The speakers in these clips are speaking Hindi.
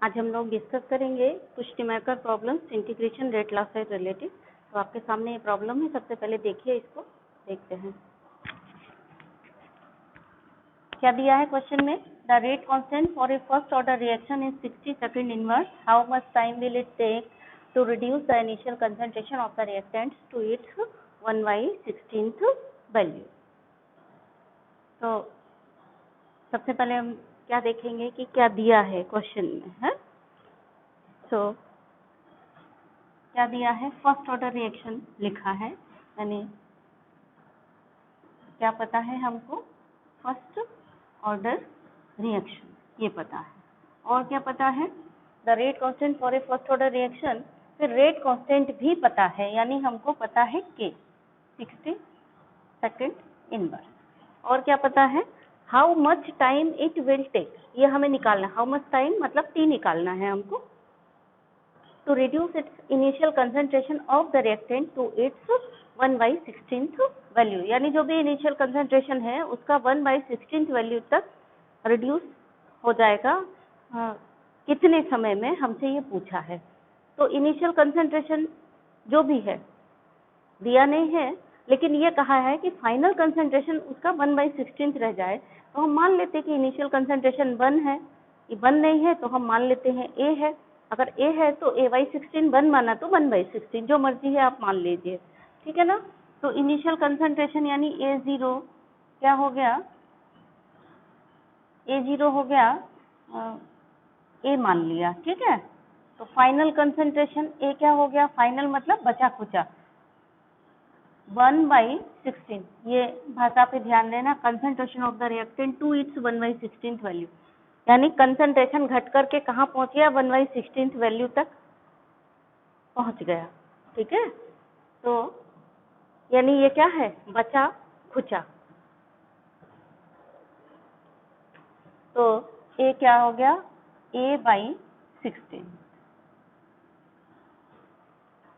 आज हम लोग डिस्कस करेंगे कुछ numerical problems integration rate laws से रिलेटेड। तो आपके सामने ये प्रॉब्लम है, सबसे पहले देखिए, इसको देखते हैं क्या दिया है क्वेश्चन में। The rate constant for a first order reaction is 60 second inverse, how much time will it take to reduce the initial concentration of the reactants to its 1/16 value. तो सबसे पहले हम क्या देखेंगे कि क्या दिया है क्वेश्चन में है। तो क्या दिया है, फर्स्ट ऑर्डर रिएक्शन लिखा है, यानी क्या पता है हमको, फर्स्ट ऑर्डर रिएक्शन ये पता है, और क्या पता है, the rate constant for a first order reaction, फिर रेट कांस्टेंट भी पता है, यानी हमको पता है के 60 सेकंड इनवर्स। और क्या पता है, how much time it will take, ये हमें निकालना है। हाउ मच टाइम मतलब टी निकालना है हमको, to reduce its initial concentration of the reactant to its 1/16 value, यानी जो भी इनिशियल कंसंट्रेशन है उसका 1/16 वैल्यू तक रिड्यूस हो जाएगा। कितने समय में, हमसे ये पूछा है। तो इनिशियल कंसंट्रेशन जो भी है दिया नहीं है, लेकिन ये कहा है कि फाइनल कंसंट्रेशन उसका 1/16 रह जाए। तो हम मान लेते हैं कि इनिशियल कंसंट्रेशन 1 है, ये 1 नहीं है तो हम मान लेते हैं ए है। अगर ए है तो a/16, 1 माना तो 1/16, जो मर्जी है आप मान लीजिए, ठीक है ना। तो इनिशियल कंसंट्रेशन यानी A0 क्या हो गया, A0 हो गया ए मान लिया, ठीक है। तो फाइनल कंसंट्रेशन ए क्या हो गया, फाइनल मतलब बचा खुचा 1/16। ये भाषा पे ध्यान देना, concentration of the reactant to its 1/16 value, यानी कंसंट्रेशन घट करके कहाँ पहुंच गया, 1/16 वैल्यू तक पहुंच गया, ठीक है। तो यानी ये क्या है, बचा खुचा। तो ए क्या हो गया, a/16।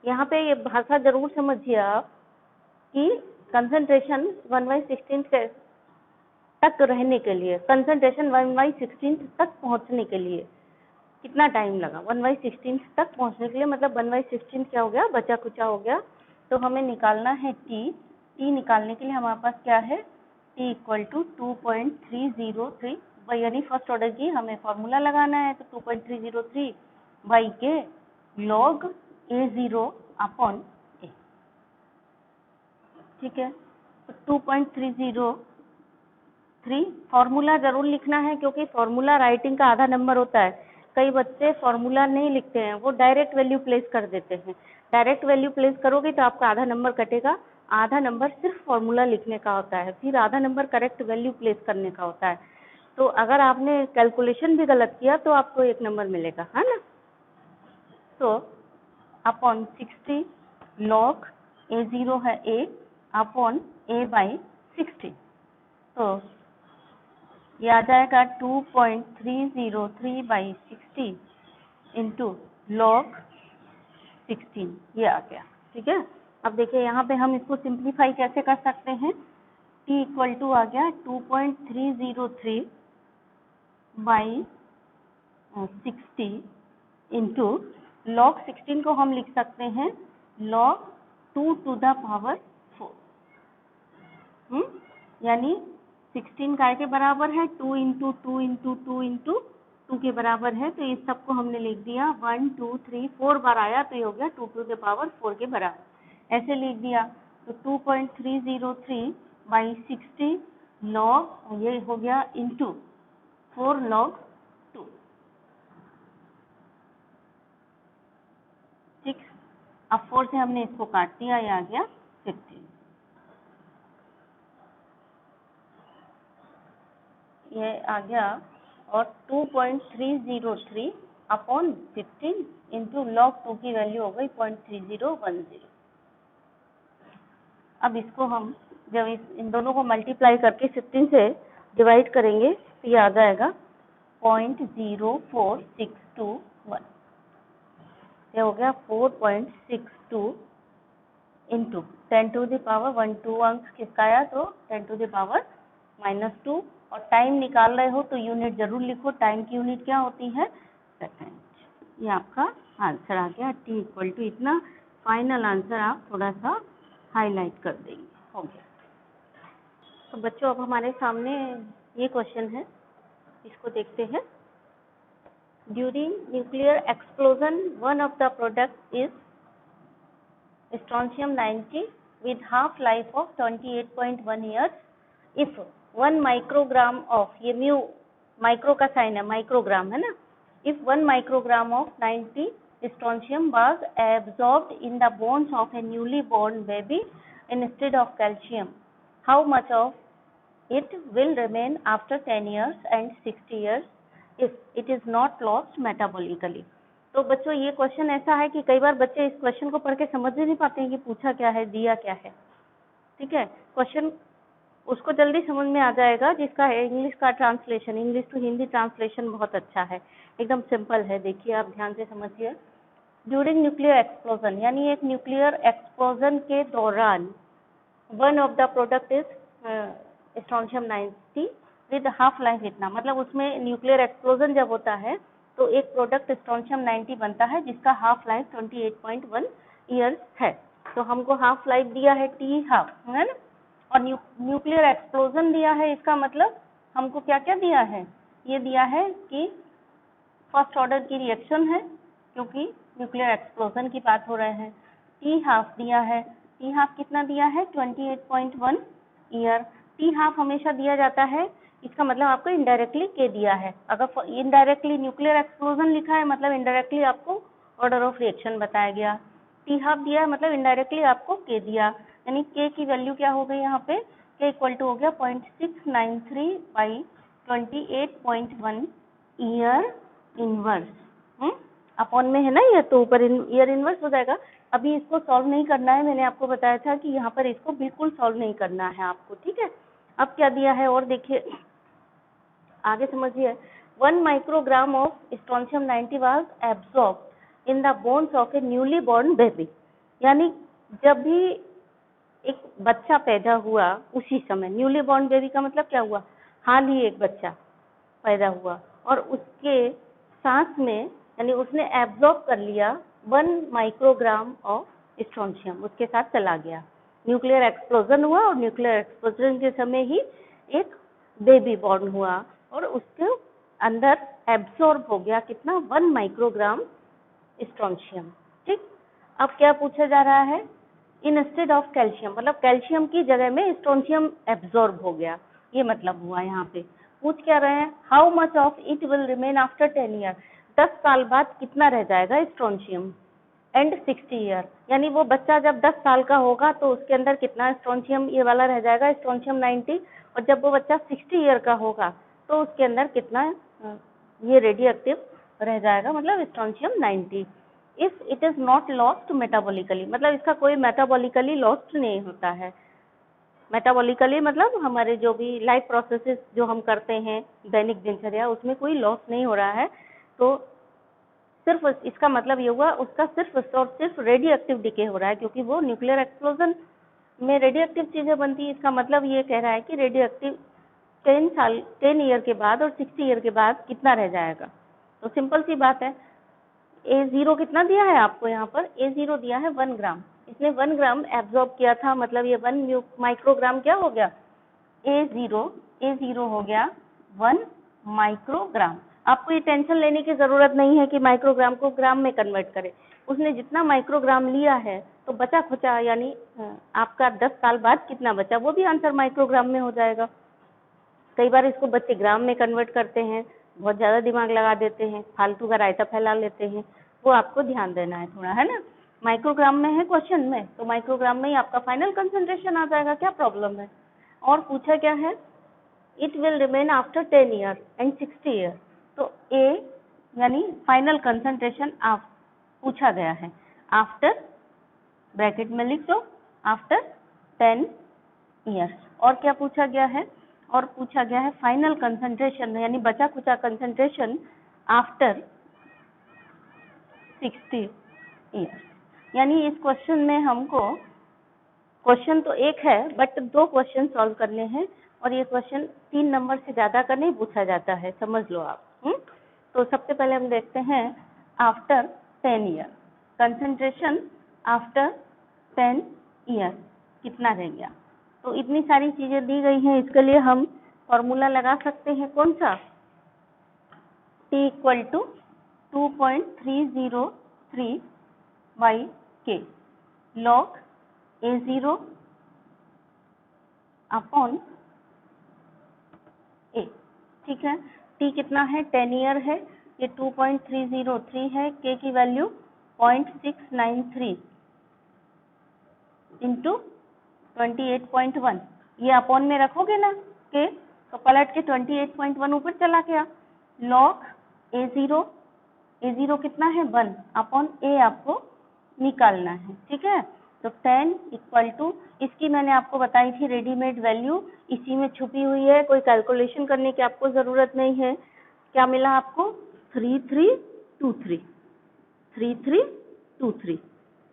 यहाँ पे ये भाषा जरूर समझिए आप कि कंसंट्रेशन 1/16 तक रहने के लिए, कंसंट्रेशन 1/16 तक पहुंचने के लिए कितना टाइम लगा, 1/16 तक पहुंचने के लिए, मतलब 1/16 क्या हो गया, बचा कुचा हो गया। तो हमें निकालना है टी। टी निकालने के लिए हमारे पास क्या है, टी इक्वल टू 2.303, यानी फर्स्ट ऑर्डर की हमें फॉर्मूला लगाना है। तो 2.303 बाई के लॉग A0 अपॉन ए, ठीक है। तो 2.303 फॉर्मूला जरूर लिखना है, क्योंकि फॉर्मूला राइटिंग का आधा नंबर होता है। कई बच्चे फॉर्मूला नहीं लिखते हैं, वो डायरेक्ट वैल्यू प्लेस कर देते हैं। डायरेक्ट वैल्यू प्लेस करोगे तो आपका आधा नंबर कटेगा। आधा नंबर सिर्फ फॉर्मूला लिखने का होता है, फिर आधा नंबर करेक्ट वैल्यू प्लेस करने का होता है। तो अगर आपने कैलकुलेशन भी गलत किया तो आपको 1 नंबर मिलेगा, है ना। तो अपॉन 60 लॉग A0 है A अपॉन a/60। तो ये आ जाएगा 2.303/60 इंटू लॉग 16, ये आ गया, ठीक है। अब देखिए यहाँ पे हम इसको सिंप्लीफाई कैसे कर सकते हैं। t इक्वल टू आ गया 2.303/60 इंटू लॉग 16 को हम लिख सकते हैं log 2 to the power 4, यानी 16 काय के बराबर है, 2 इंटू 2 इंटू 2 इंटू 2 के बराबर है। तो इस सबको हमने लिख दिया 1 2 3 4 बार आया, तो ये हो गया 2 to the power 4 के बराबर, ऐसे लिख दिया। तो 2.303/60 लॉग, ये हो गया इंटू 4 log 2, ठीक। अब 4 से हमने इसको काट दिया, ये आ गया 15, ये आ गया। और 2.303 अपॉन 15 इंटू लॉग 2 की वैल्यू हो गई 0.3010। अब इसको हम जब इन दोनों को मल्टीप्लाई करके 15 से डिवाइड करेंगे तो ये आ जाएगा 0.04621, ये हो गया 4.62 इंटू 10 to the power 1, 2 अंक किसका आया, तो 10 to the power -2। और टाइम निकाल रहे हो तो यूनिट जरूर लिखो, टाइम की यूनिट क्या होती है, सेकेंड। ये आपका आंसर आ गया, t इक्वल टू इतना। फाइनल आंसर आप थोड़ा सा हाईलाइट कर देंगे, हो गया। तो बच्चों अब हमारे सामने ये क्वेश्चन है, इसको देखते हैं। During nuclear explosion one of the product is strontium 90 with half life of 28.1 years if 1 microgram of, ये म्यू माइक्रो का साइन है, माइक्रोग्राम है ना, if 1 microgram of 90 strontium was absorbed in the bones of a newly born baby instead of calcium, how much of it will remain after 10 years and 60 years if it is not lost metabolically। तो बच्चों ये क्वेश्चन ऐसा है कि कई बार बच्चे इस क्वेश्चन को पढ़ के समझ ही नहीं पाते हैं कि पूछा क्या है, दिया क्या है। ठीक है, क्वेश्चन उसको जल्दी समझ में आ जाएगा जिसका है इंग्लिश का translation, English to Hindi translation बहुत अच्छा है, एकदम सिंपल है। देखिए आप ध्यान से समझिए। ड्यूरिंग न्यूक्लियर एक्सप्लोजन, यानी एक न्यूक्लियर एक्सप्लोजन के दौरान, one of the product is strontium 90 with half life इतना, मतलब उसमें न्यूक्लियर एक्सप्लोजन जब होता है तो एक प्रोडक्ट स्ट्रोंशियम 90 बनता है जिसका हाफ लाइफ 28.1 ईयर्स है। तो हमको हाफ लाइफ दिया है टी हाफ, है ना, और न्यूक्लियर एक्सप्लोजन दिया है, इसका मतलब हमको क्या क्या दिया है, ये दिया है कि फर्स्ट ऑर्डर की रिएक्शन है क्योंकि न्यूक्लियर एक्सप्लोजन की बात हो रहे हैं। टी हाफ दिया है, टी हाफ कितना दिया है 28.1 ईयर। टी हाफ हमेशा दिया जाता है, इसका मतलब आपको इनडायरेक्टली के दिया है। अगर इनडायरेक्टली न्यूक्लियर एक्सप्लोजन लिखा है मतलब इनडायरेक्टली आपको ऑर्डर ऑफ रिएक्शन बताया गया। टी हाफ दिया है मतलब इनडायरेक्टली आपको के दिया, यानी के की वैल्यू क्या हो गई यहाँ पे, के इक्वल टू हो गया 0.693 बाई 28.1 ईयर इनवर्स। अपॉन में है ना ये, तो ऊपर ईयर इनवर्स हो जाएगा। अभी इसको सॉल्व नहीं करना है, मैंने आपको बताया था कि यहाँ पर इसको बिल्कुल सॉल्व नहीं करना है आपको, ठीक है। अब क्या दिया है और देखिए आगे समझिए। 1 microgram of strontium 90 was absorbed in the bones of A newly born baby, यानी जब भी एक बच्चा पैदा हुआ उसी समय, न्यूली बॉर्न बेबी का मतलब क्या हुआ, हाल ही एक बच्चा पैदा हुआ और उसके सांस में, यानी उसने एब्जॉर्ब कर लिया 1 माइक्रोग्राम ऑफ स्ट्रोंशियम, उसके साथ चला गया। न्यूक्लियर एक्सप्लोजन हुआ और न्यूक्लियर एक्सप्लोजन के समय ही एक बेबी बॉर्न हुआ और उसके अंदर एब्सॉर्ब हो गया कितना, 1 माइक्रोग्राम स्ट्रोंशियम। ठीक, अब क्या पूछा जा रहा है, इंस्टेड ऑफ कैल्शियम, मतलब कैल्शियम की जगह में स्ट्रोंशियम एब्सॉर्ब हो गया, ये मतलब हुआ। यहाँ पे पूछ क्या रहे हैं, how much of it will remain after 10 year, 10 साल बाद कितना रह जाएगा स्ट्रोंशियम, एंड 60 ईयर, यानी वो बच्चा जब 10 साल का होगा तो उसके अंदर कितना स्ट्रोंशियम ये वाला रह जाएगा, स्ट्रोंशियम 90, और जब वो बच्चा 60 ईयर का होगा तो उसके अंदर कितना ये रेडियो एक्टिव रह जाएगा, मतलब strontium 90। If it is not lost metabolically, मतलब इसका कोई मेटाबॉलिकली लॉस्ट नहीं होता है। मेटाबॉलिकली मतलब हमारे जो भी लाइफ प्रोसेसेस जो हम करते हैं दैनिक दिनचर्या, उसमें कोई लॉस नहीं हो रहा है। तो सिर्फ इसका मतलब ये हुआ उसका सिर्फ और सिर्फ रेडियो एक्टिव डिके हो रहा है, क्योंकि वो न्यूक्लियर एक्सप्लोजन में रेडियो एक्टिव चीजें बनती है। इसका मतलब ये कह रहा है कि रेडियो एक्टिव 10 ईयर के बाद और 60 ईयर के बाद कितना रह जाएगा। तो सिंपल सी बात है, A0 कितना दिया है आपको, यहाँ पर A0 दिया है 1 ग्राम, इसने 1 ग्राम एब्जॉर्ब किया था, मतलब ये 1 माइक्रोग्राम क्या हो गया, A0 हो गया 1 माइक्रोग्राम। आपको ये टेंशन लेने की जरूरत नहीं है कि माइक्रोग्राम को ग्राम में कन्वर्ट करे, उसने जितना माइक्रोग्राम लिया है तो बचा खुचा, यानी आपका 10 साल बाद कितना बचा वो भी आंसर माइक्रोग्राम में हो जाएगा। कई बार इसको बच्चे ग्राम में कन्वर्ट करते हैं, बहुत ज्यादा दिमाग लगा देते हैं, फालतू का रायता फैला लेते हैं, वो आपको ध्यान देना है थोड़ा, है ना। माइक्रोग्राम में है क्वेश्चन में, तो माइक्रोग्राम में ही आपका फाइनल कंसंट्रेशन आ जाएगा, क्या प्रॉब्लम है। और पूछा क्या है, it will remain after 10 year and 60 year, तो ए यानी फाइनल कंसंट्रेशन आप पूछा गया है, आफ्टर ब्रैकेट में लिख दो आफ्टर 10 ईयर्स। और क्या पूछा गया है, और पूछा गया है फाइनल कंसंट्रेशन, यानी बचा खुचा कंसंट्रेशन आफ्टर 60 ईयर्स। यानी इस क्वेश्चन में हमको, क्वेश्चन तो एक है बट 2 क्वेश्चन सॉल्व करने हैं, और ये क्वेश्चन 3 नंबर से ज्यादा का नहीं पूछा जाता है, समझ लो आप। तो सबसे पहले हम देखते हैं after 10 year, concentration after 10 year कितना रह गया। तो इतनी सारी चीजें दी गई हैं, इसके लिए हम फॉर्मूला लगा सकते हैं, कौन सा, T इक्वल टू 2.303 बाई के लॉग A0 अपॉन A। ठीक है, T कितना है, 10 ईयर है, ये 2.303 है, K की वैल्यू 0.693 इंटू 28.1, ये अपॉन में रखोगे ना के, तो पलट के 28.1 ऊपर चला गया। लॉग A0 कितना है 1 अपॉन A आपको निकालना है। ठीक है, तो 10 इक्वल टू, इसकी मैंने आपको बताई थी रेडीमेड वैल्यू, इसी में छुपी हुई है, कोई कैलकुलेशन करने की आपको जरूरत नहीं है। क्या मिला आपको, 3323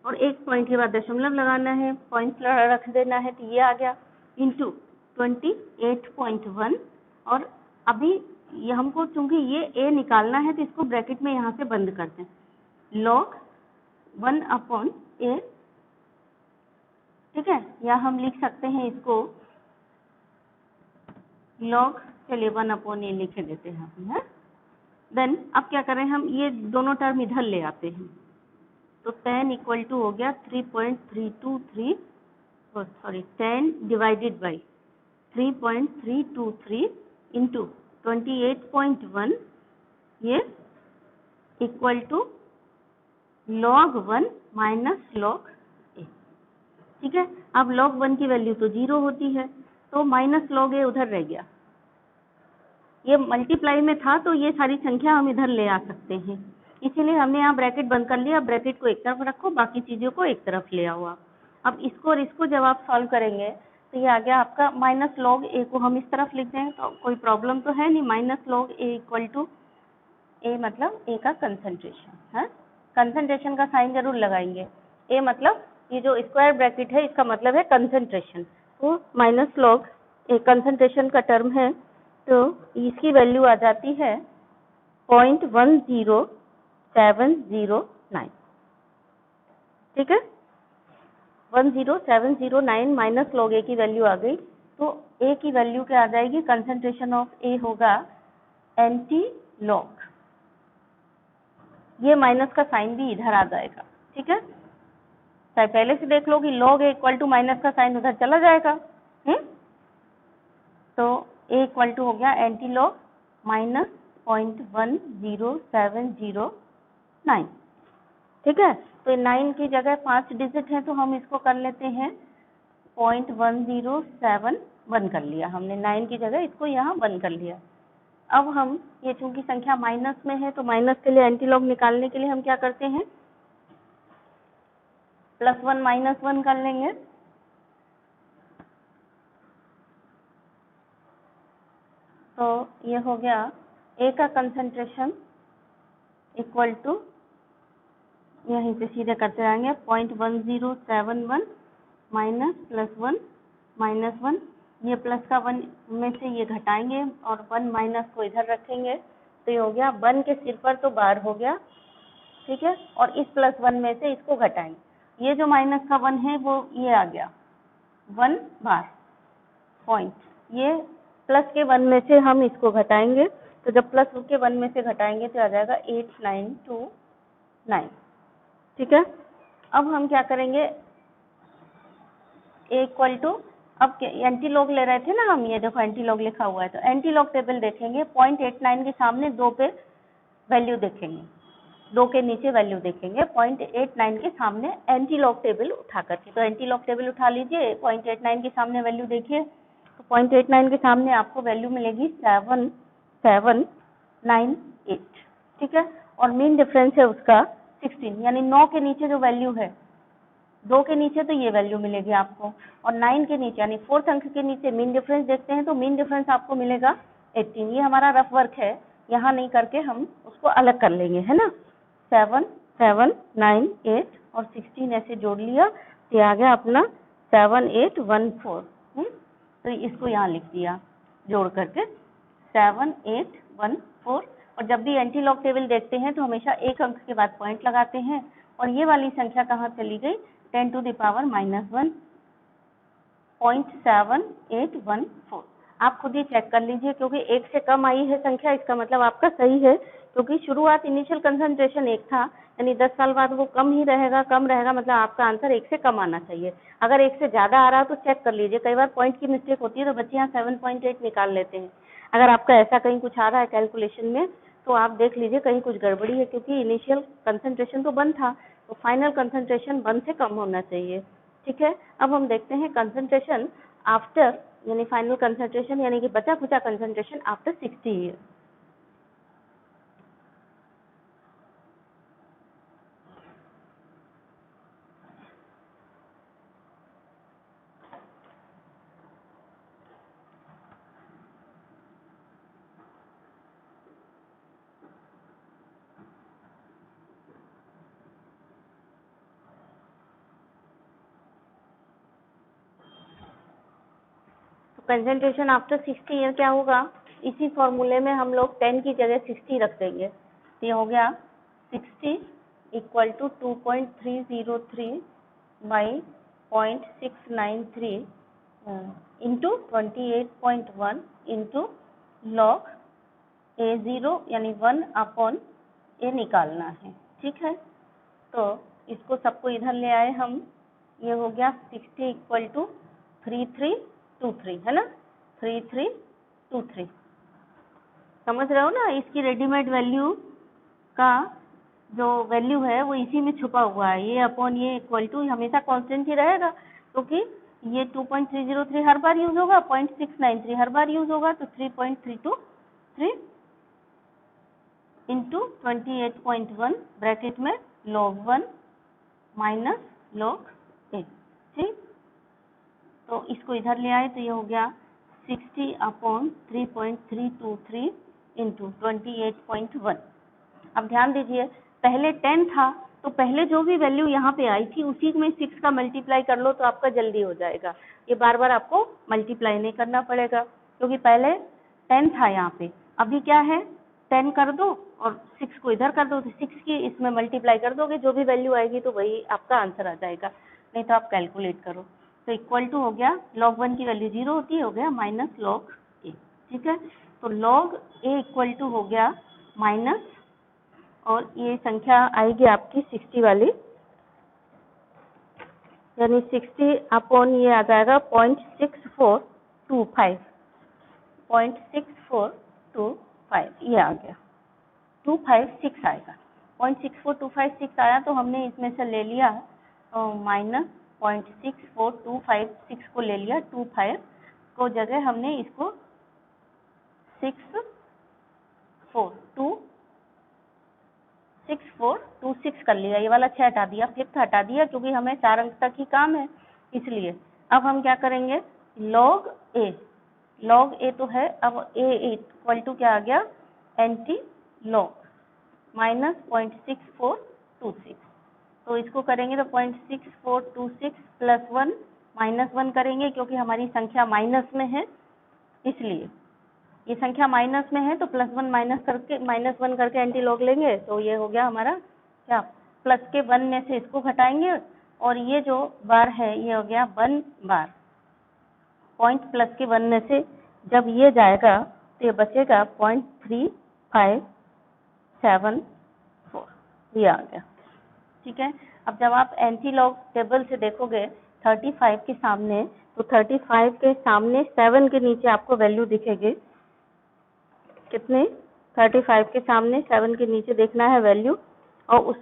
और एक पॉइंट के बाद दशमलव लगाना है, पॉइंट रख देना है, तो ये आ गया इंटू 28.1। और अभी ये हमको चूंकि ये A निकालना है तो इसको ब्रैकेट में यहाँ से बंद करते हैं, लॉग 1 अपॉन A। ठीक है, या हम लिख सकते हैं इसको लॉग, चलिए 1 अपॉन A लिख देते हैं हम, है। देन अब क्या करें, हम ये दोनों टर्म इधर ले आते हैं, तो 10 इक्वल टू हो गया 3.323, सॉरी 10 डिवाइडेड बाई 3.323 इंटू 28.1, ये equal to log 1 minus log A। ठीक है, अब log 1 की वैल्यू तो 0 होती है, तो माइनस log A उधर रह गया, ये मल्टीप्लाई में था तो ये सारी संख्या हम इधर ले आ सकते हैं, इसीलिए हमने यहाँ ब्रैकेट बंद कर लिया। ब्रैकेट को एक तरफ रखो, बाकी चीजों को एक तरफ ले आओ आप। अब इसको और इसको जब आप सॉल्व करेंगे तो ये आ गया आपका माइनस लॉग A को हम इस तरफ लिख दें तो कोई प्रॉब्लम तो है नहीं। Minus log A equal to, A मतलब A का कंसंट्रेशन है, कंसंट्रेशन का साइन जरूर लगाएंगे। A मतलब ये जो स्क्वायर ब्रैकेट है इसका मतलब है कंसंट्रेशन, तो माइनस लॉग A कंसंट्रेशन का टर्म है, तो इसकी वैल्यू आ जाती है 0.10709। ठीक है, 10709 माइनस लॉग A की वैल्यू आ गई, तो A की वैल्यू क्या आ जाएगी, कंसंट्रेशन ऑफ A होगा एंटी लॉग, ये माइनस का साइन भी इधर आ जाएगा। ठीक है, चाहे पहले से देख लो कि log A equal to minus का साइन उधर चला जाएगा। तो A इक्वल टू हो गया एंटी लॉग माइनस 0.10709। ठीक है, तो 9 की जगह 5 डिजिट है तो हम इसको कर लेते हैं 0.1071 कर लिया हमने, 9 की जगह इसको यहाँ 1 कर लिया। अब हम ये चूंकि संख्या माइनस में है तो माइनस के लिए एंटीलॉग निकालने के लिए हम क्या करते हैं, +1 -1 कर लेंगे। तो ये हो गया A का कंसंट्रेशन इक्वल टू, यहीं से सीधे करते जाएंगे, 0.1071 माइनस +1 -1, ये प्लस का 1 में से ये घटाएंगे और 1 माइनस को इधर रखेंगे, तो ये हो गया 1 के सिर पर तो बार हो गया। ठीक है, और इस +1 में से इसको घटाएंगे, ये जो माइनस का 1 है वो ये आ गया 1 बार पॉइंट, ये प्लस के 1 में से हम इसको घटाएंगे, तो जब प्लस के 1 में से घटाएंगे तो आ जाएगा 8929। ठीक है, अब हम क्या करेंगे, A इक्वल टू, अब एंटी लॉग ले रहे थे ना हम, ये देखो एंटी लॉग लिखा हुआ है, तो एंटी लॉग टेबल देखेंगे, 0.89 के सामने 2 पे वैल्यू देखेंगे, 2 के नीचे वैल्यू देखेंगे, 0.89 के सामने एंटी लॉग टेबल उठा करके, तो एंटी लॉग टेबल उठा लीजिए, 0.89 के सामने वैल्यू देखिए, तो 0.89 के सामने आपको वैल्यू मिलेगी 7798। ठीक है, और मीन डिफरेंस है उसका 16, यानी 9 के नीचे जो वैल्यू है, 2 के नीचे तो ये वैल्यू मिलेगी आपको, और 9 के नीचे यानी 4th अंक के नीचे मीन डिफरेंस देखते हैं तो मीन डिफरेंस आपको मिलेगा 18। ये हमारा रफ वर्क है, यहाँ नहीं करके हम उसको अलग कर लेंगे, है ना। 7798 और 16 ऐसे जोड़ लिया, तो आ गया अपना 7814। तो इसको यहाँ लिख दिया जोड़ करके 7814 और जब भी एंटी लॉग टेबल देखते हैं तो हमेशा एक अंक के बाद पॉइंट लगाते हैं, और ये वाली संख्या कहाँ चली गई, 10 टू द पावर -1, 0.7814। आप खुद ही चेक कर लीजिए, क्योंकि एक से कम आई है संख्या, इसका मतलब आपका सही है, क्योंकि शुरुआत इनिशियल कंसंट्रेशन 1 था, यानी 10 साल बाद वो कम ही रहेगा, कम रहेगा, मतलब आपका आंसर 1 से कम आना चाहिए। अगर 1 से ज्यादा आ रहा है तो चेक कर लीजिए, कई बार पॉइंट की मिस्टेक होती है तो बच्चे यहाँ 7.8 निकाल लेते हैं। अगर आपका ऐसा कहीं कुछ आ रहा है कैलकुलेशन में तो आप देख लीजिए कहीं कुछ गड़बड़ी है, क्योंकि इनिशियल कंसंट्रेशन तो 1 था, तो फाइनल कंसंट्रेशन 1 से कम होना चाहिए। ठीक है, अब हम देखते हैं कंसंट्रेशन आफ्टर, यानी फाइनल कंसंट्रेशन, यानी कि बचा खुचा concentration after 60 year. Concentration after 60 year क्या होगा, इसी फॉर्मूले में हम लोग 10 की जगह 60 रख देंगे, तो ये हो गया 60 equal to 2.303 by 0.693 into 28.1 into log A0 यानी 1 अपॉन A निकालना है। ठीक है, तो इसको सबको इधर ले आए हम, ये हो गया 60 इक्वल टू 3323, है ना, 3323। समझ रहे हो ना, इसकी रेडीमेड वैल्यू का जो वैल्यू है वो इसी में छुपा हुआ है, ये अपॉन ये इक्वल टू हमेशा कांस्टेंट ही रहेगा, क्योंकि ये 2.303 हर बार यूज होगा, 0.693 हर बार यूज होगा, तो 3.323 इंटू 28.1 ब्रैकेट में log 1 माइनस log A। ठीक, तो इसको इधर ले आए तो ये हो गया 60 अपॉन 3.323 इंटू 28.1। अब ध्यान दीजिए, पहले 10 था तो पहले जो भी वैल्यू यहाँ पे आई थी उसी में 6 का मल्टीप्लाई कर लो तो आपका जल्दी हो जाएगा, ये बार बार आपको मल्टीप्लाई नहीं करना पड़ेगा, क्योंकि पहले 10 था यहाँ पे, अभी क्या है 10 कर दो और 6 को इधर कर दो, तो 6 की इसमें मल्टीप्लाई कर दोगे, जो भी वैल्यू आएगी तो वही आपका आंसर आ जाएगा, नहीं तो आप कैलकुलेट करो। तो इक्वल टू हो गया log 1 की वैल्यू 0 होती है, हो गया माइनस log A। ठीक है, तो log A इक्वल टू हो गया माइनस, और ये संख्या आएगी आपकी 60 वाली, यानी 60 अपॉन ये आ जाएगा 0.6425, 0.6425 ये आ गया, 256 आएगा, 0.64256 आया, तो हमने इसमें से ले लिया माइनस 0.64256 को ले लिया, 25 को जगह हमने इसको 6426 कर लिया, ये वाला 6 हटा दिया, 5th हटा दिया, क्योंकि हमें 4 अंक तक ही काम है इसलिए। अब हम क्या करेंगे, log A तो है, अब A इक्वल टू क्या आ गया, एंटी लॉग माइनस 0.6426, तो इसको करेंगे तो 0.6426 प्लस 1 माइनस 1 करेंगे, क्योंकि हमारी संख्या माइनस में है, इसलिए ये संख्या माइनस में है तो प्लस 1 माइनस 1 करके एंटी लॉग लेंगे, तो ये हो गया हमारा क्या, प्लस के 1 में से इसको घटाएंगे, और ये जो बार है ये हो गया 1 बार, पॉइंट प्लस के 1 में से जब ये जाएगा तो ये बचेगा 0.3574, ये आ गया। ठीक है, अब जब आप एंटी लॉग टेबल से देखोगे 35 के सामने, तो 35 के सामने 7 के नीचे आपको वैल्यू दिखेगी, कितने, 35 के सामने 7 के नीचे देखना है वैल्यू, और उस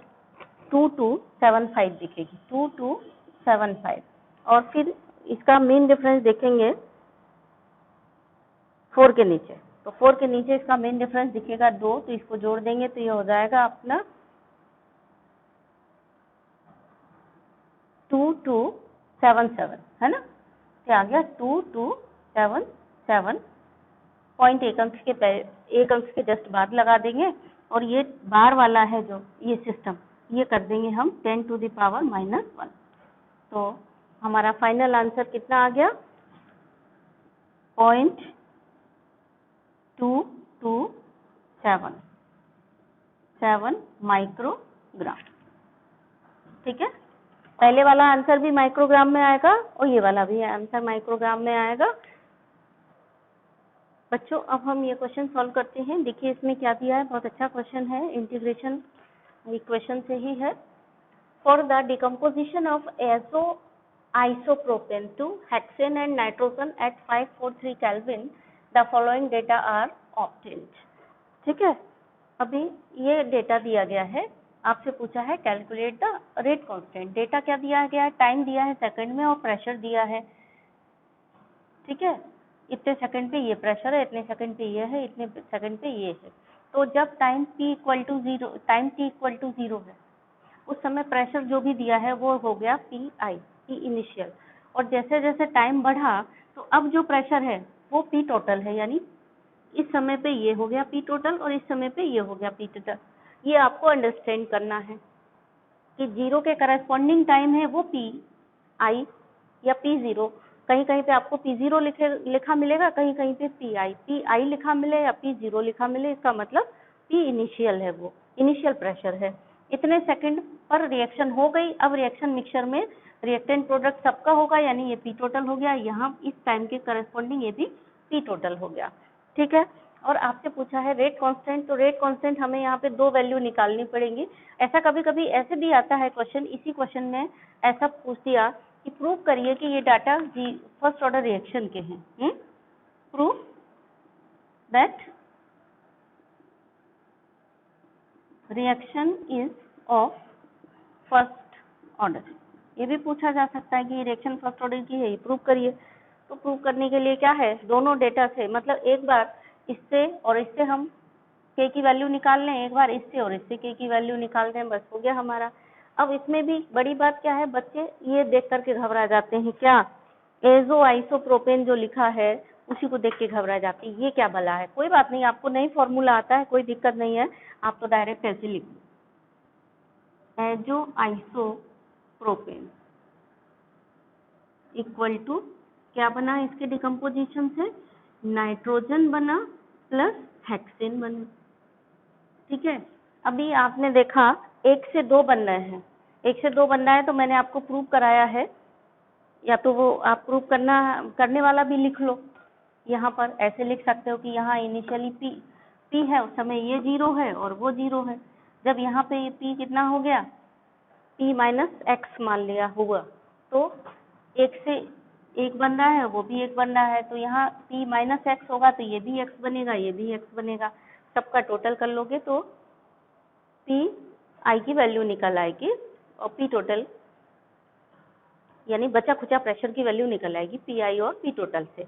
2275 दिखेगी, 2275, और फिर इसका मेन डिफरेंस देखेंगे 4 के नीचे, तो 4 के नीचे इसका मेन डिफरेंस दिखेगा 2, तो इसको जोड़ देंगे तो ये हो जाएगा अपना 2277, है ना, तो आ गया 2277, पॉइंट एक अंक के जस्ट बाद लगा देंगे, और ये बार वाला है जो ये सिस्टम, ये कर देंगे हम 10 टू द पावर -1, तो हमारा फाइनल आंसर कितना आ गया, 0.227, 7 माइक्रोग्राम। ठीक है, पहले वाला आंसर भी माइक्रोग्राम में आएगा और ये वाला भी आंसर माइक्रोग्राम में आएगा। बच्चों अब हम ये क्वेश्चन सॉल्व करते हैं। देखिए इसमें क्या दिया है, बहुत अच्छा क्वेश्चन है, इंटीग्रेशन इक्वेशन से ही है। For the decomposition of isopropane to hexane and nitrogen at 543 kelvin the following data are obtained. ठीक है, अभी ये डेटा दिया गया है, आपसे पूछा है calculate the rate constant. Data क्या दिया गया है, टाइम दिया है सेकंड में और प्रेशर दिया है। ठीक है, इतने सेकंड पे ये प्रेशर है, इतने सेकंड पे ये है, इतने सेकंड पे ये है। तो जब time t equal to 0, time t equal to 0 है, उस समय प्रेशर जो भी दिया है वो हो गया PI, P इनिशियल। और जैसे जैसे टाइम बढ़ा तो अब जो प्रेशर है वो P टोटल है, यानी इस समय पे ये हो गया P टोटल और इस समय पे ये हो गया P टोटल। ये आपको अंडरस्टैंड करना है कि 0 के करस्पॉन्डिंग टाइम है वो PI या P0। कहीं कहीं पे आपको P0 लिखा मिलेगा, कहीं कहीं पे PI लिखा मिले या P0 लिखा मिले, इसका मतलब P इनिशियल है, वो इनिशियल प्रेशर है। इतने सेकंड पर रिएक्शन हो गई। अब रिएक्शन मिक्सचर में रिएक्टेंट प्रोडक्ट सबका होगा, यानी ये P टोटल हो गया। यहाँ इस टाइम के करस्पॉन्डिंग ये भी P टोटल हो गया। ठीक है, और आपसे पूछा है रेट कांस्टेंट, तो रेट कांस्टेंट हमें यहाँ पे 2 वैल्यू निकालनी पड़ेंगी। ऐसा कभी कभी ऐसे भी आता है क्वेश्चन, इसी क्वेश्चन में ऐसा पूछ दिया कि प्रूव करिए कि ये डाटा फर्स्ट ऑर्डर रिएक्शन के हैं। Prove that reaction is of first order. ये भी पूछा जा सकता है कि रिएक्शन फर्स्ट ऑर्डर की है, ये प्रूव करिए। तो प्रूव करने के लिए क्या है, दोनों डेटा से, मतलब एक बार इससे और इससे हम k की वैल्यू निकाल लें, एक बार इससे और इससे k की वैल्यू निकाल दें, बस हो गया हमारा। अब इसमें भी बड़ी बात क्या है, बच्चे ये देख करके घबरा जाते हैं, क्या एजो आइसोप्रोपेन जो लिखा है उसी को देख के घबरा जाते हैं, ये क्या भला है। कोई बात नहीं, आपको नई फॉर्मूला आता है, कोई दिक्कत नहीं है, आप तो डायरेक्ट ऐसे लिख दो, एजो आइसोप्रोपेन इक्वल टू क्या बना इसके डिकम्पोजिशन से, नाइट्रोजन बना प्लस हेक्सेन बना। ठीक है, अभी आपने देखा 1 से 2 बन रहे हैं, 1 से 2 बन रहा है तो मैंने आपको प्रूव कराया है, या तो वो आप प्रूव करने वाला भी लिख लो। यहाँ पर ऐसे लिख सकते हो कि यहाँ इनिशियली P है, उस समय ये 0 है और वो 0 है। जब यहाँ पे P कितना हो गया, P माइनस एक्स मान लिया हुआ, तो 1 से 1 बन रहा है, वो भी 1 बन रहा है, तो यहाँ P माइनस एक्स होगा तो ये भी x बनेगा, ये भी x बनेगा। सबका टोटल कर लोगे तो PI की वैल्यू निकल आएगी और P टोटल यानी बचा खुचा प्रेशर की वैल्यू निकल आएगी PI और P टोटल से।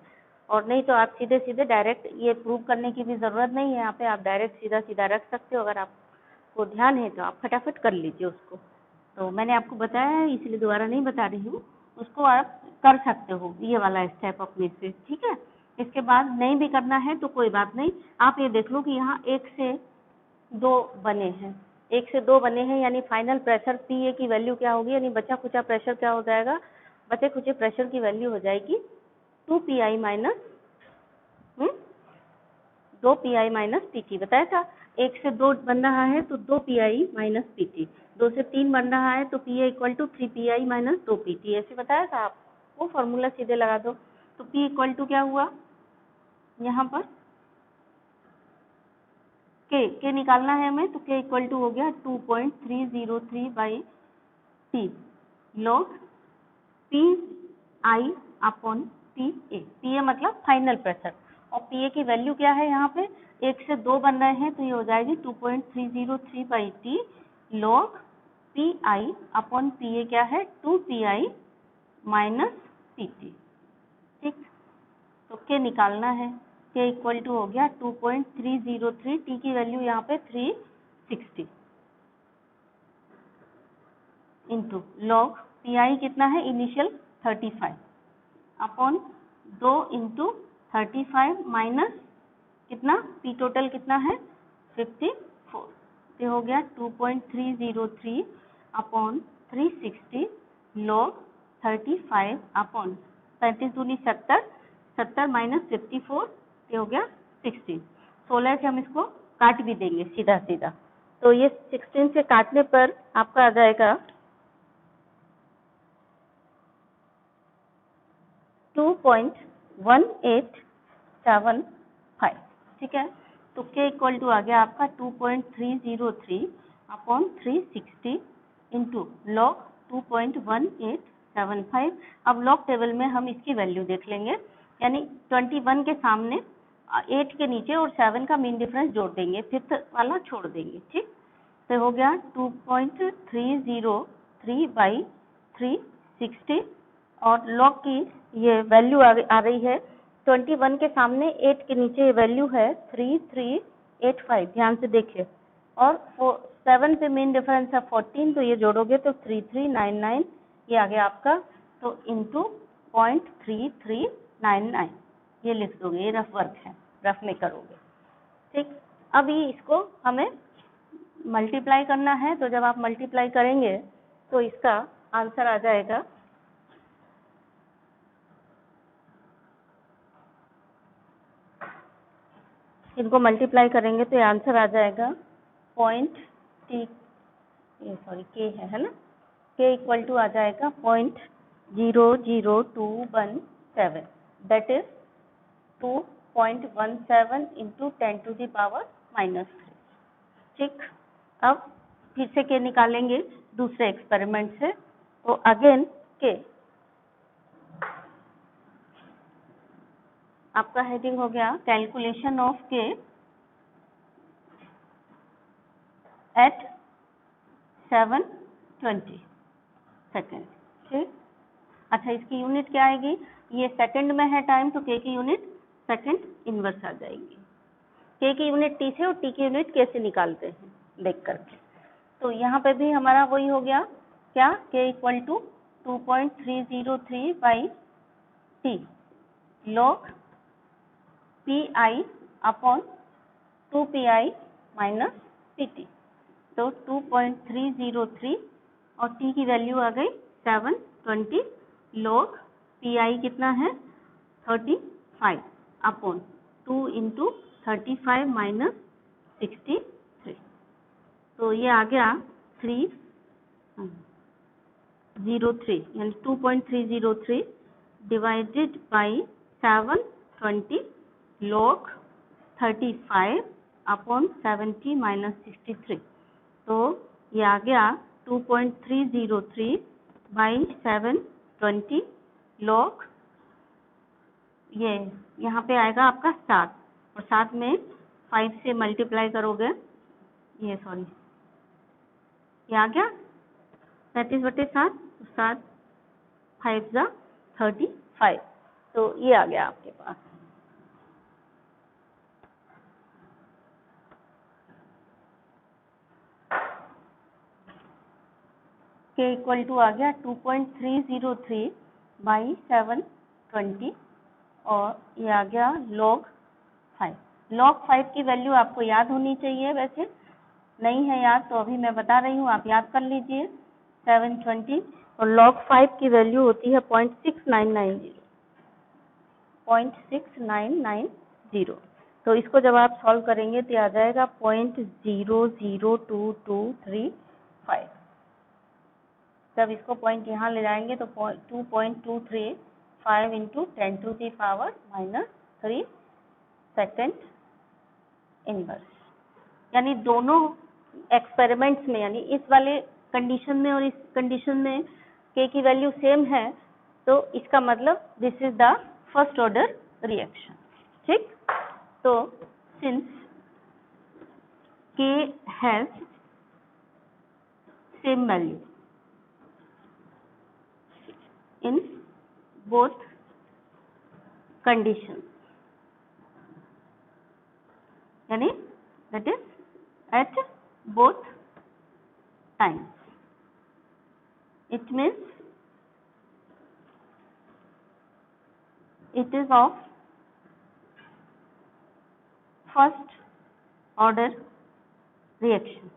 और नहीं तो आप सीधे सीधे डायरेक्ट ये प्रूव करने की भी ज़रूरत नहीं है, यहाँ पे आप डायरेक्ट सीधा सीधा रख सकते हो। अगर आपको ध्यान है तो आप फटाफट कर लीजिए उसको। तो मैंने आपको बताया है इसलिए दोबारा नहीं बता रही हूँ, उसको आप कर सकते हो ये वाला स्टेप अपने से। ठीक है, इसके बाद नहीं भी करना है तो कोई बात नहीं, आप ये देख लो कि यहाँ 1 से 2 बने हैं, 1 से 2 बने हैं, यानी फाइनल प्रेशर PA की वैल्यू क्या होगी, यानी बचा खुचा प्रेशर क्या हो जाएगा, बचे खुचे प्रेशर की वैल्यू हो जाएगी 2PI minus 2PI minus PT। बताया था 1 से 2 बन रहा है तो 2PI माइनस PT, 2 से 3 बन रहा है तो PA equal to 3PI minus 2PT, ऐसे बताया था आपको। फॉर्मूला सीधे लगा दो, तो P इक्वल टू क्या हुआ, यहाँ पर K निकालना है हमें, तो K इक्वल टू हो गया 2.303 by T log PI upon PA। PA मतलब फाइनल प्रेशर, और PA की वैल्यू क्या है, यहाँ पे 1 से 2 बन रहे हैं तो ये हो जाएगी 2.303 by T log PI upon PA क्या है 2PI माइनस PT। ठीक, तो K निकालना है, K इक्वल टू हो गया 2.303, T की वैल्यू यहाँ पे 360 इंटू लॉग PI कितना है इनिशियल 35 अपॉन 2 इंटू 35 माइनस कितना P टोटल कितना है 54, ये हो गया 2.303 अपॉन 360 लॉग 35 अपॉन 35 दूनी 70, 70 माइनस 54, ये हो गया 16। 16 से हम इसको काट भी देंगे सीधा सीधा, तो ये 16 से काटने पर आपका आ जाएगा 2.1875, ठीक है। तो k इक्वल टू आ गया आपका 2.303 अपॉन 360 इंटू लॉग 2.1875। अब लॉग टेबल में हम इसकी वैल्यू देख लेंगे, यानी 21 के सामने 8 के नीचे और 7 का मीन डिफरेंस जोड़ देंगे, फिफ्थ वाला छोड़ देंगे, ठीक। तो हो गया 2.303 बाई 360 और लॉग की ये वैल्यू आ रही है 21 के सामने 8 के नीचे ये वैल्यू है 3385, ध्यान से देखिए। और 7 पे मीन डिफरेंस है 14, तो ये जोड़ोगे तो 3399 ये आ गया आपका, तो इंटू 0.3399 ये लिख दोगे, ये रफ वर्क है, रफ में करोगे, ठीक। अभी इसको हमें मल्टीप्लाई करना है, तो जब आप मल्टीप्लाई करेंगे तो इसका आंसर आ जाएगा इनको मल्टीप्लाई करेंगे तो ये आंसर आ जाएगा के है ना, के इक्वल टू आ जाएगा 0.00217, that is 2.17 into 10 to the power -3, ठीक। अब फिर से के निकालेंगे दूसरे एक्सपेरिमेंट से, तो अगेन के आपका हेडिंग हो गया कैलकुलेशन ऑफ के एट 720 सेकेंड, ठीक। अच्छा, इसकी यूनिट क्या आएगी, ये सेकंड में है टाइम, तो के की यूनिट सेकंड इनवर्स आ जाएगी। के की यूनिट टी से और टी की यूनिट के से निकालते हैं देख करके। तो यहाँ पे भी हमारा वही हो गया, क्या, k equal to 2.303 by t log p i upon 2 pi minus p t. तो 2.303 और टी की वैल्यू आ गई 720 लॉग पी आई कितना है 35 अपॉन 2 इंटू 35 माइनस 63, तो ये आ गया 303 यानी 2.303 divided by 720 log 35 upon 70 minus 63, तो ये आ गया 2.303 बाई 720 लॉग, ये यहाँ पे आएगा आपका 7 और 7 में 5 से मल्टीप्लाई करोगे, ये सॉरी ये आ गया 37/7, 7 5 जा 35, तो ये आ गया आपके पास। के इक्वल टू आ गया 2.303 बाई 720 और ये आ गया log 5। log 5 की वैल्यू आपको याद होनी चाहिए, वैसे नहीं है याद तो अभी मैं बता रही हूँ, आप याद कर लीजिए। 720 और log 5 की वैल्यू होती है 0.6990। तो इसको जब आप सॉल्व करेंगे तो आ जाएगा 0.002235। जब इसको पॉइंट यहाँ ले जाएंगे तो 2.235 into 10 to the power -3 second inverse, यानी दोनों एक्सपेरिमेंट्स में, यानी इस वाले कंडीशन में और इस कंडीशन में के की वैल्यू सेम है, तो इसका मतलब this is the first order reaction, ठीक। तो सिंस के has same value in both conditions, यानी that is at both times, it means it is of first order reaction,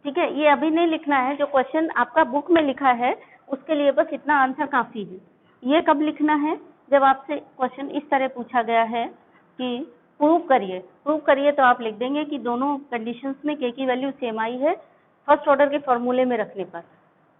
ठीक है। ये अभी नहीं लिखना है, जो क्वेश्चन आपका बुक में लिखा है उसके लिए बस इतना आंसर काफी है। ये कब लिखना है, जब आपसे क्वेश्चन इस तरह पूछा गया है कि प्रूव करिए तो आप लिख देंगे कि दोनों कंडीशंस में के की वैल्यू सेम आई है फर्स्ट ऑर्डर के फॉर्मूले में रखने पर।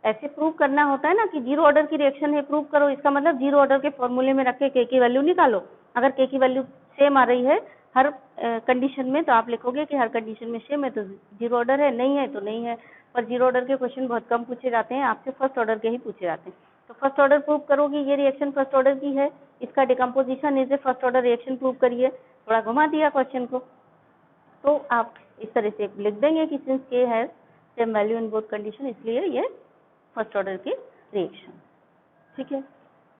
ऐसे प्रूव करना होता है ना कि जीरो ऑर्डर की रिएक्शन है, प्रूव करो, इसका मतलब जीरो ऑर्डर के फॉर्मूले में रख के के की वैल्यू निकालो। अगर के की वैल्यू सेम आ रही है हर कंडीशन में तो आप लिखोगे कि हर कंडीशन में सेम है तो जीरो ऑर्डर है, नहीं है तो नहीं है। पर जीरो ऑर्डर के क्वेश्चन बहुत कम पूछे जाते हैं, आपसे फर्स्ट ऑर्डर के ही पूछे जाते हैं। तो फर्स्ट ऑर्डर प्रूव करोगे, ये रिएक्शन फर्स्ट ऑर्डर की है, इसका decomposition is a first order reaction prove करिए। थोड़ा घुमा दिया क्वेश्चन को, तो आप इस तरह से लिख देंगे कि सिंस के has same value in both condition, इसलिए ये फर्स्ट ऑर्डर की रिएक्शन। ठीक है।